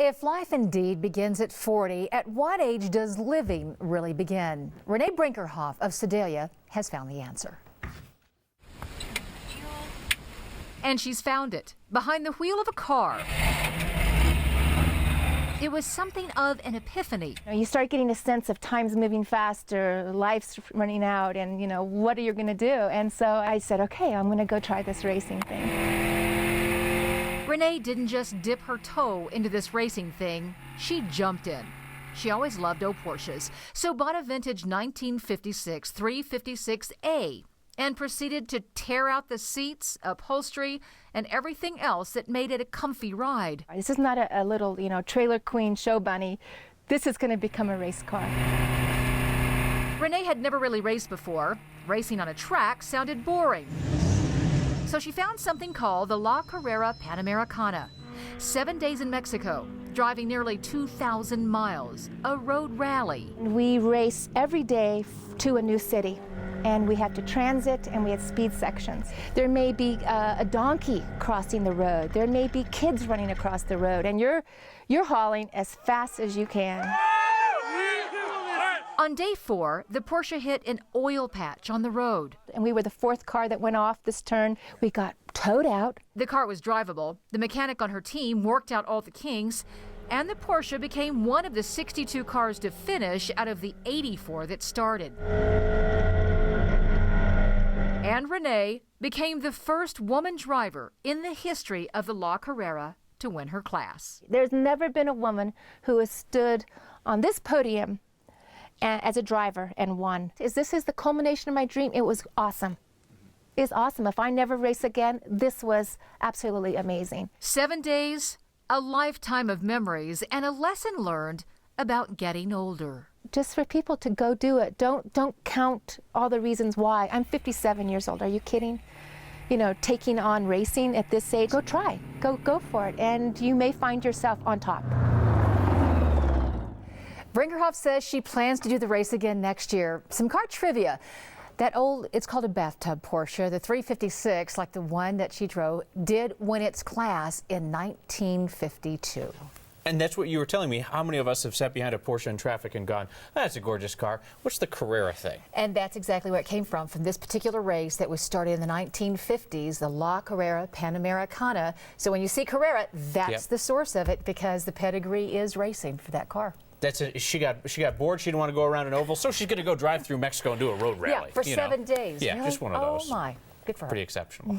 If life indeed begins at 40, at what age does living really begin? Renée Brinkerhoff of Sedalia has found the answer. And she's found it behind the wheel of a car. It was something of an epiphany. You start getting a sense of time's moving faster, life's running out, and what are you going to do? And so I said, okay, I'm going to go try this racing thing. Renée didn't just dip her toe into this racing thing, she jumped in. She always loved old Porsches, so bought a vintage 1956 356A and proceeded to tear out the seats, upholstery, and everything else that made it a comfy ride. This is not a little, trailer queen show bunny. This is going to become a race car. Renée had never really raced before. Racing on a track sounded boring. So she found something called the Carrera Panamericana. 7 days in Mexico, driving nearly 2,000 miles, a road rally. We race every day to a new city, and we have to transit, and we have speed sections. There may be a donkey crossing the road. There may be kids running across the road, and you're hauling as fast as you can. On day 4, the Porsche hit an oil patch on the road. And we were the 4th car that went off this turn. We got towed out. The car was drivable. The mechanic on her team worked out all the kinks, and the Porsche became one of the 62 cars to finish out of the 84 that started. And Renée became the first woman driver in the history of the La Carrera to win her class. There's never been a woman who has stood on this podium as a driver and won. This is the culmination of my dream. It was awesome. It's awesome. If I never race again, this was absolutely amazing. 7 days, a lifetime of memories, and a lesson learned about getting older. Just for people to go do it. Don't count all the reasons why. I'm 57 years old. Are you kidding? Taking on racing at this age, go try. Go for it, and you may find yourself on top. Brinkerhoff says she plans to do the race again next year. Some car trivia. It's called a bathtub Porsche, the 356, like the one that she drove, did win its class in 1952. And that's what you were telling me. How many of us have sat behind a Porsche in traffic and gone, that's a gorgeous car. What's the Carrera thing? And that's exactly where it came from this particular race that was started in the 1950s, the La Carrera Panamericana. So when you see Carrera, that's the source of it, because the pedigree is racing for that car. That's it. She got bored. She didn't want to go around an oval, so she's going to go drive through Mexico and do a road rally. Yeah, for 7 days. Yeah, really? just one of those. Oh my, good for her. Pretty exceptional.